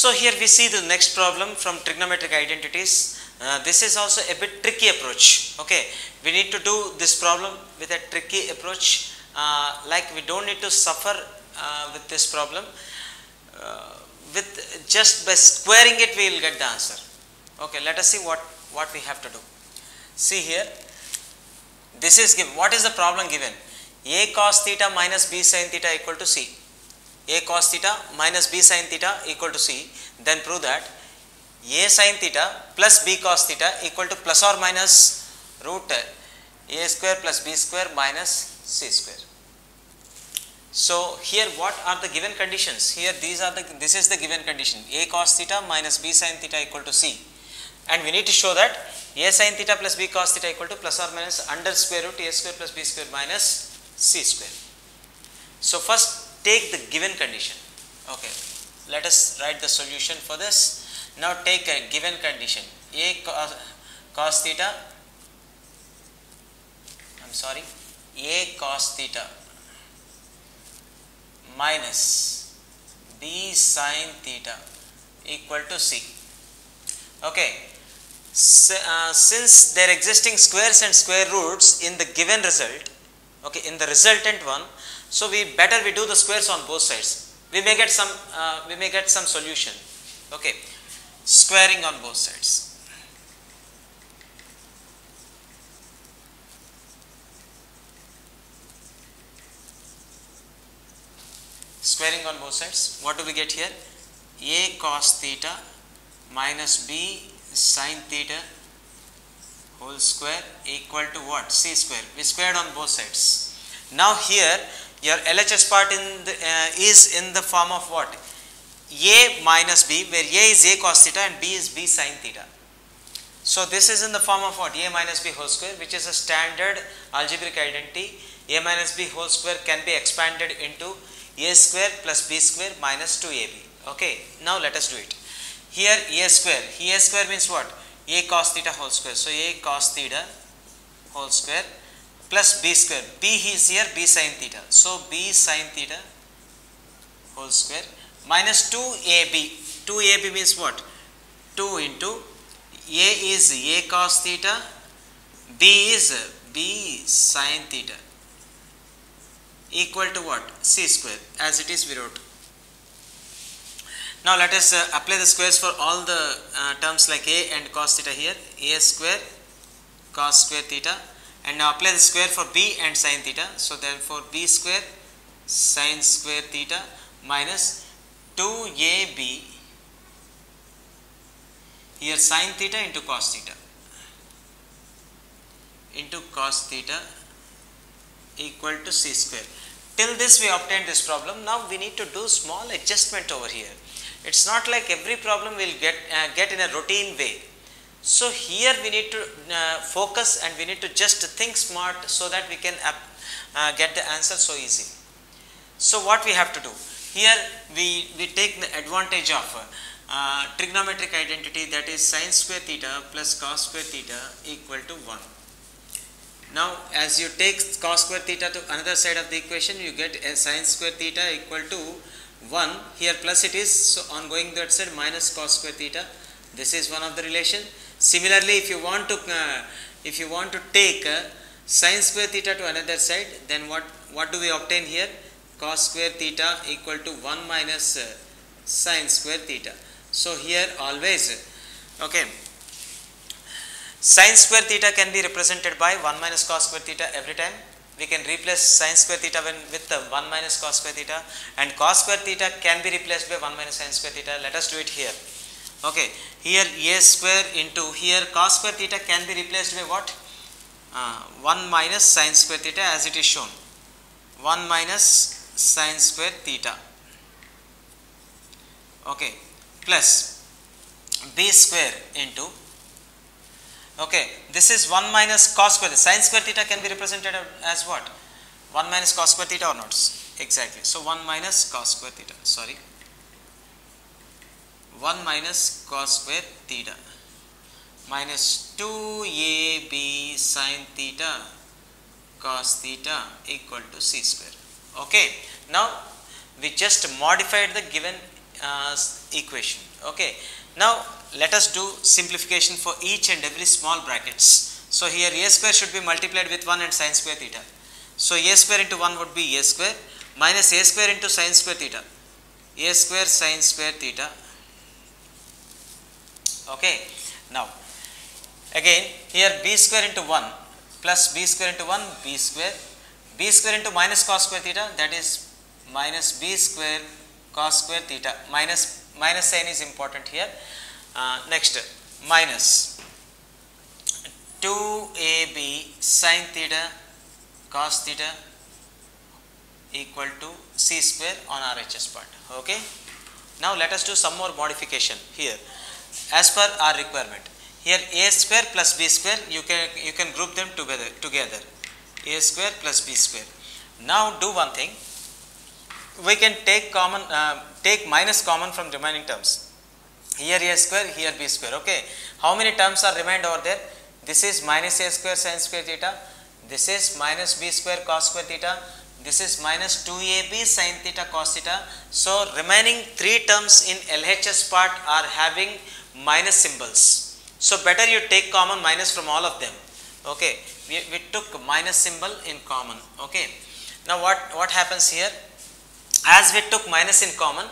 So here we see the next problem from trigonometric identities. This is also a bit tricky approach. Okay, we need to do this problem with a tricky approach. Like we don't need to suffer with this problem. With just by squaring it, we will get the answer. Okay, let us see what we have to do. See here, this is given. What is the problem given? A cos theta minus b sin theta equal to c. A cos theta minus b sin theta equal to c. Then prove that a sin theta plus b cos theta equal to plus or minus root a square plus b square minus c square. So here what are the given conditions? Here this is the given condition, a cos theta minus b sin theta equal to c, and we need to show that a sin theta plus b cos theta equal to plus or minus under square root a square plus b square minus c square. So first take the given condition. Okay, let us write the solution for this. Now take a given condition, a cos theta, a cos theta minus b sin theta equal to c. Okay, since there are existing squares and square roots in the given result, okay, in the resultant one, so we do the squares on both sides. We may get some solution. Okay, squaring on both sides. Squaring on both sides, what do we get here? A cos theta minus b sin theta whole square equal to what? C square. We squared on both sides. Now here your LHS part is in the form of what? A minus b, where a is a cos theta and b is b sin theta. So this is in the form of what? A minus b whole square, which is a standard algebraic identity. A minus b whole square can be expanded into a square plus b square minus 2ab. Okay, now let us do it. Here a square means what? A cos theta whole square. So a cos theta whole square plus b square. B is here b sin theta. So b sin theta whole square minus 2ab. 2ab means what? 2 into a is a cos theta, b is b sin theta equal to what? C square, as it is we wrote. Now let us apply the squares for all the terms like a and cos theta here. A square cos square theta, and now apply the square for b and sin theta. So therefore b square sin square theta minus 2ab here sin theta into cos theta equal to c square. Till this we obtained this problem. Now we need to do small adjustment over here. It's not like every problem will get in a routine way. So here we need to focus, and we need to just think smart so that we can get the answer so easy. So what we have to do? Here we take the advantage of trigonometric identity, that is sin square theta plus cos square theta equal to 1. Now as you take cos square theta to another side of the equation, you get a sin square theta equal to 1. Here plus it is, so on going that side minus cos square theta. This is one of the relation. Similarly, if you want to take sin square theta to another side, then what do we obtain here? Cos square theta equal to 1 minus sin square theta. So here always, okay, sin square theta can be represented by 1 minus cos square theta every time. We can replace sin square theta with 1 minus cos square theta, and cos square theta can be replaced by 1 minus sin square theta. Let us do it here. Okay, here a square into here cos square theta can be replaced by what? 1 minus sin square theta, as it is shown. 1 minus sin square theta. Okay, plus b square into, okay, this is 1 minus cos square. Sin square theta can be represented as what? 1 minus cos square theta or not? Exactly. So 1 minus cos square theta. 1 minus cos square theta minus 2ab sin theta cos theta equal to c square. Okay. Now we just modified the given equation. Okay. Now let us do simplification for each and every small brackets. So here a square should be multiplied with 1 and sin square theta. So a square into 1 would be a square minus a square into sin square theta. A square sin square theta. Okay. Now again here b square into 1 plus b square into 1 b square into minus cos square theta, that is minus b square cos square theta. Minus sign is important here. Next minus 2ab sin theta cos theta equal to c square on RHS part. Okay. Now let us do some more modification here as per our requirement. Here a square plus b square, you can group them together. A square plus b square. Now do one thing. We can take minus common from remaining terms. Here a square, here b square. Okay. How many terms are remained over there? This is minus a square sin square theta. This is minus b square cos square theta. This is minus 2ab sin theta cos theta. So remaining 3 terms in LHS part are having minus symbols. So better you take common minus from all of them. Okay. We took minus symbol in common. Okay. Now what happens here? As we took minus in common,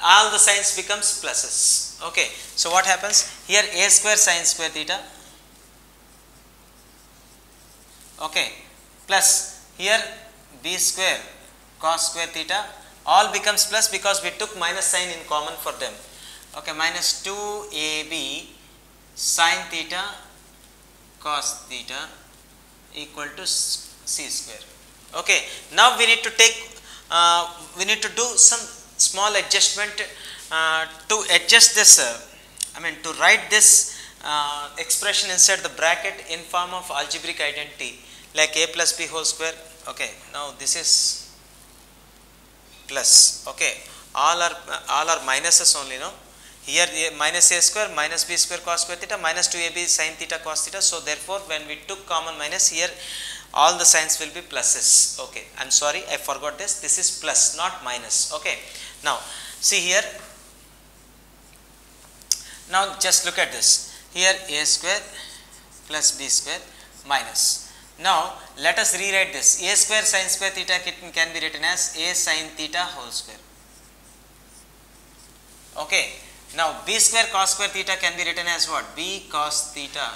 all the signs becomes pluses. Okay. So what happens? Here a square sin square theta. Okay. Plus here b square cos square theta. All becomes plus because we took minus sign in common for them. Okay. Minus 2ab sin theta cos theta equal to c square. Okay. Now we need to do some small adjustment to adjust this. To write this expression inside the bracket in form of algebraic identity like a plus b whole square. Okay. Now this is plus. Okay. All are minuses only. No. Here minus a square minus b square cos square theta minus 2ab sin theta cos theta. So therefore when we took common minus, here all the signs will be pluses. Okay. I am sorry, I forgot this. This is plus, not minus. Okay. Now see here. Now just look at this. Here a square plus b square minus. Now let us rewrite this. A square sin square theta can be written as a sin theta whole square. Okay. Now b square cos square theta can be written as what? B cos theta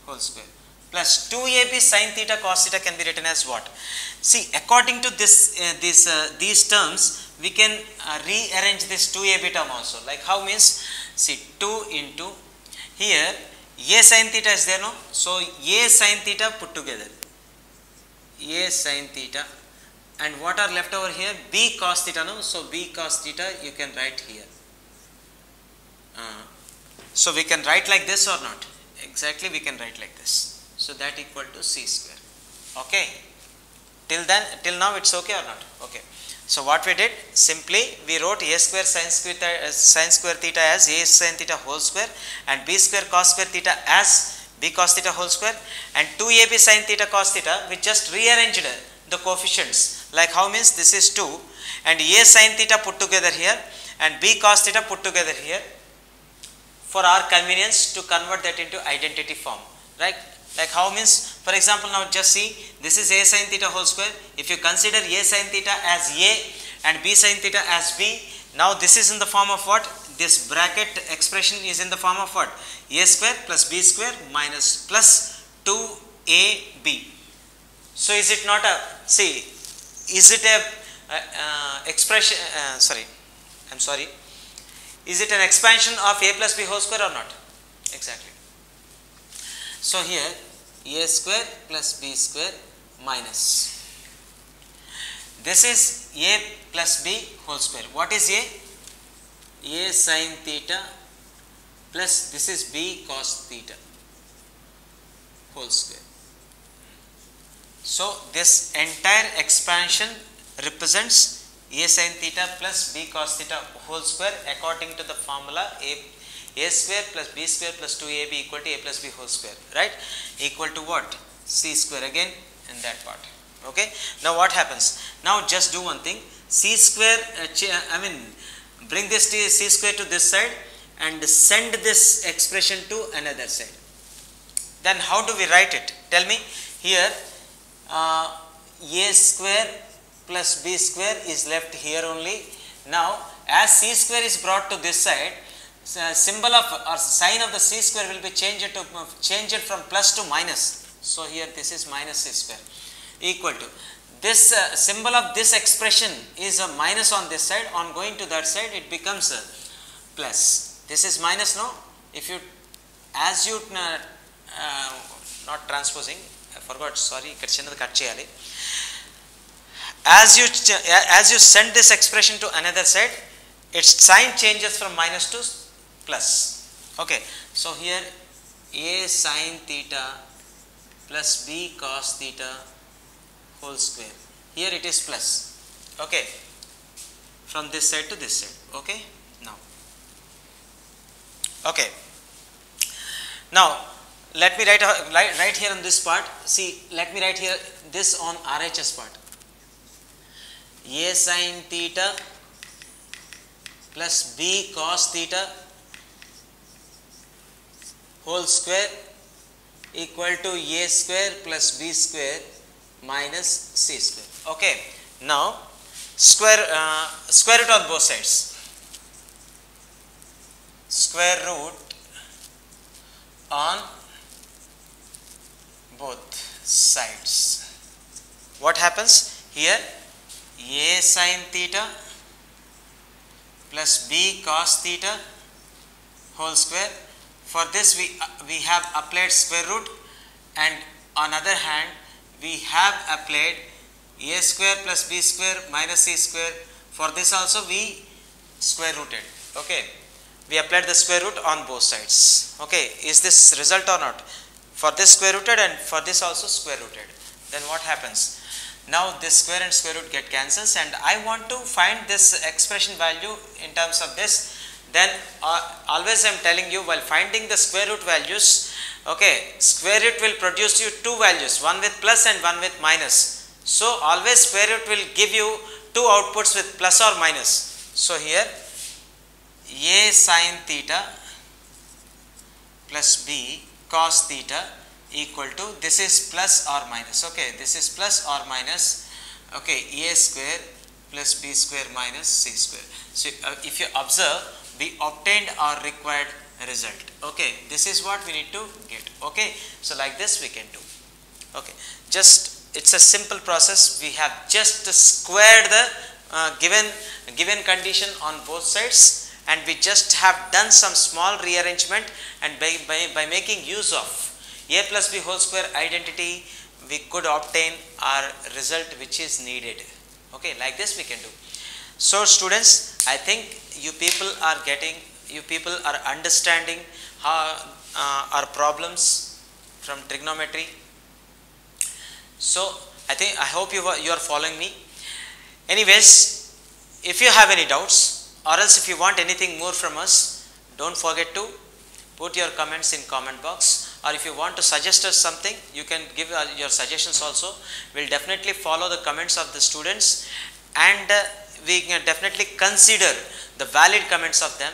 whole square plus 2ab sin theta cos theta can be written as what? See, according to this these terms, we can rearrange this 2ab term also. Like how means? See, 2 into here a sin theta is there, no? So a sin theta put together. A sin theta. And what are left over here? B cos theta, no? So B cos theta you can write here. So we can write like this or not? Exactly, we can write like this. So that equal to c square. Okay. Till now it's okay or not? Okay. So what we did? Simply we wrote a square sin square theta as a sin theta whole square and b square cos square theta as b cos theta whole square, and 2ab sin theta cos theta we just rearranged the coefficients. Like how means? This is 2 and a sin theta put together here and b cos theta put together here for our convenience to convert that into identity form, right? Like how means? For example, now just see, this is a sin theta whole square. If you consider a sin theta as a and b sin theta as b, now this is in the form of what? This bracket expression is in the form of what? A square plus b square minus plus 2ab. So is it not a, see, is it a expression, is it an expansion of a plus b whole square or not? Exactly. So here a square plus b square minus, this is a plus b whole square. What is a? A sin theta plus this is b cos theta whole square. So this entire expansion represents a sin theta plus b cos theta whole square according to the formula a square plus b square plus 2ab equal to a plus b whole square, right? Equal to what? C square again in that part. Okay. Now what happens? Now just do one thing. C square, bring this c square to this side and send this expression to another side. Then how do we write it? Tell me. Here a square plus b square is left here only. Now as c square is brought to this side, symbol of or sign of the c square will be changed from plus to minus. So here this is minus c square equal to this symbol of this expression is a minus on this side. On going to that side it becomes a plus. This is minus now. If you as you not transposing, I forgot, sorry, cut cheyali. As you send this expression to another side, its sign changes from minus to plus. Okay, so here a sin theta plus b cos theta whole square. Here it is plus. Okay, from this side to this side. Okay, now. Okay, now let me write here on this part. See, let me write here this on RHS part. A sin theta plus b cos theta whole square equal to a square plus b square minus c square. Okay, now square root on both sides. Square root on both sides. What happens here? A sin theta plus b cos theta whole square. For this we have applied square root, and on other hand we have applied a square plus b square minus c square. For this also we square rooted. Okay, we applied the square root on both sides. Okay, is this result or not? For this square rooted and for this also square rooted. Then what happens? Now this square and square root get cancels, and I want to find this expression value in terms of this. Then always I am telling you, while finding the square root values, okay, square root will produce you two values, one with plus and one with minus. So always square root will give you two outputs with plus or minus. So here a sin theta plus b cos theta equal to, this is plus or minus. Okay, this is plus or minus. Okay, a square plus b square minus c square. So if you observe, we obtained our required result. Okay, this is what we need to get. Okay, so like this we can do. Okay, just it's a simple process. We have just squared the given condition on both sides, and we just have done some small rearrangement, and by making use of a plus b whole square identity, we could obtain our result which is needed. Okay, like this we can do. So students, I think you people are understanding how our problems from trigonometry. So I hope you are following me. Anyways, if you have any doubts, or else if you want anything more from us, don't forget to put your comments in comment box. Or if you want to suggest us something, you can give your suggestions also. We'll definitely follow the comments of the students, and we can definitely consider the valid comments of them,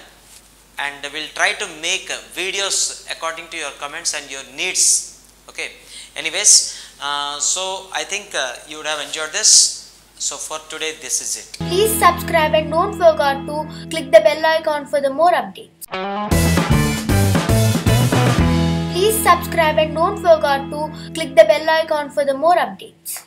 and we'll try to make videos according to your comments and your needs. Okay, anyways, so I think you would have enjoyed this. So for today, this is it. Please subscribe and don't forget to click the bell icon for the more updates. Please subscribe and don't forget to click the bell icon for the more updates.